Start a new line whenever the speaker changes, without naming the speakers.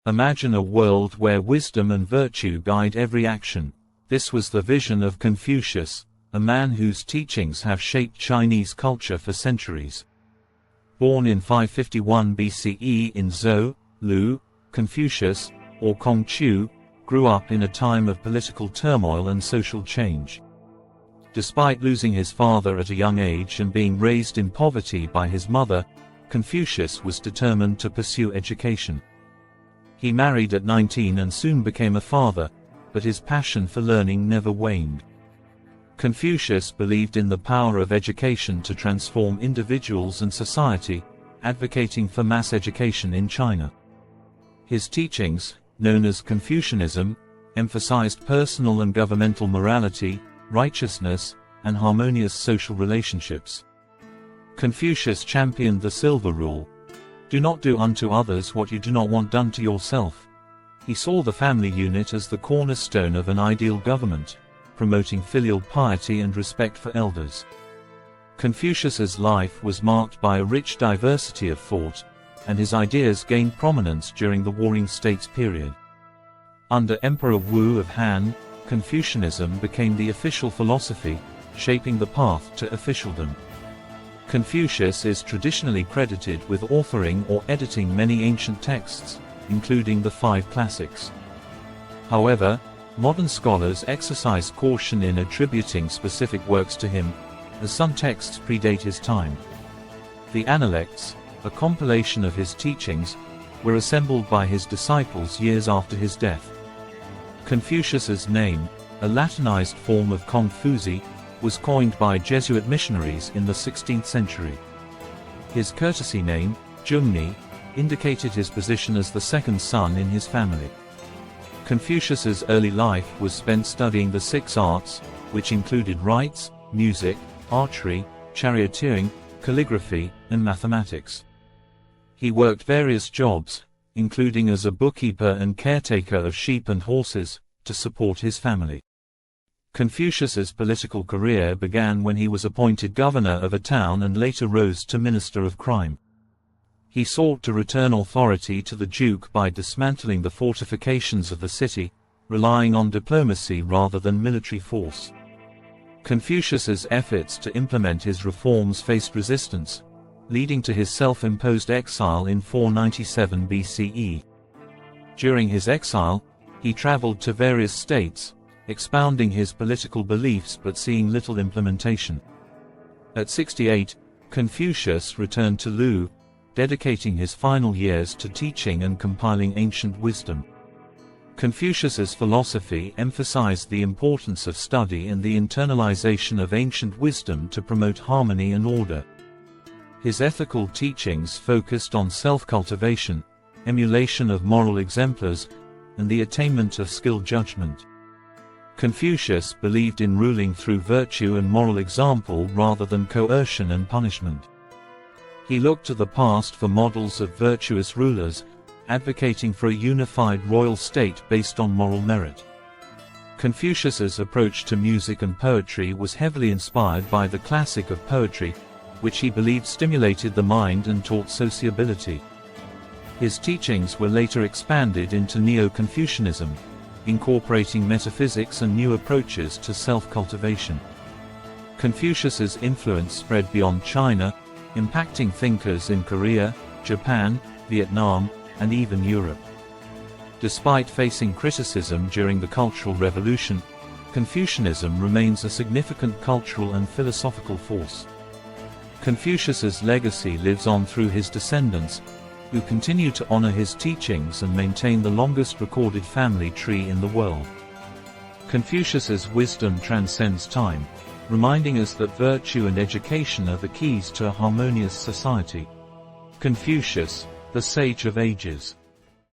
Imagine a world where wisdom and virtue guide every action. This was the vision of Confucius, a man whose teachings have shaped Chinese culture for centuries. Born in 551 BCE in Zhou, Lu, Confucius, or Kong Qiu, grew up in a time of political turmoil and social change. Despite losing his father at a young age and being raised in poverty by his mother, Confucius was determined to pursue education. He married at 19 and soon became a father, but his passion for learning never waned. Confucius believed in the power of education to transform individuals and society, advocating for mass education in China. His teachings, known as Confucianism, emphasized personal and governmental morality, righteousness, and harmonious social relationships. Confucius championed the silver rule. Do not do unto others what you do not want done to yourself. He saw the family unit as the cornerstone of an ideal government, promoting filial piety and respect for elders. Confucius's life was marked by a rich diversity of thought, and his ideas gained prominence during the Warring States period. Under Emperor Wu of Han, Confucianism became the official philosophy, shaping the path to officialdom. Confucius is traditionally credited with authoring or editing many ancient texts, including the 5 classics. However, modern scholars exercise caution in attributing specific works to him, as some texts predate his time. The Analects, a compilation of his teachings, were assembled by his disciples years after his death. Confucius's name, a Latinized form of Confuzi, was coined by Jesuit missionaries in the 16th century. His courtesy name, Zhongni, indicated his position as the second son in his family. Confucius's early life was spent studying the 6 arts, which included rites, music, archery, charioteering, calligraphy, and mathematics. He worked various jobs, including as a bookkeeper and caretaker of sheep and horses, to support his family. Confucius's political career began when he was appointed governor of a town and later rose to minister of crime. He sought to return authority to the duke by dismantling the fortifications of the city, relying on diplomacy rather than military force. Confucius's efforts to implement his reforms faced resistance, leading to his self-imposed exile in 497 BCE. During his exile, he traveled to various states, expounding his political beliefs but seeing little implementation. At 68, Confucius returned to Lu, dedicating his final years to teaching and compiling ancient wisdom. Confucius's philosophy emphasized the importance of study and the internalization of ancient wisdom to promote harmony and order. His ethical teachings focused on self-cultivation, emulation of moral exemplars, and the attainment of skilled judgment. Confucius believed in ruling through virtue and moral example rather than coercion and punishment. He looked to the past for models of virtuous rulers, advocating for a unified royal state based on moral merit. Confucius's approach to music and poetry was heavily inspired by the classic of poetry, which he believed stimulated the mind and taught sociability. His teachings were later expanded into Neo-Confucianism, incorporating metaphysics and new approaches to self-cultivation. Confucius's influence spread beyond China, impacting thinkers in Korea, Japan, Vietnam, and even Europe. Despite facing criticism during the Cultural Revolution, Confucianism remains a significant cultural and philosophical force. Confucius's legacy lives on through his descendants, who continue to honor his teachings and maintain the longest recorded family tree in the world. Confucius's wisdom transcends time, reminding us that virtue and education are the keys to a harmonious society. Confucius, the sage of ages.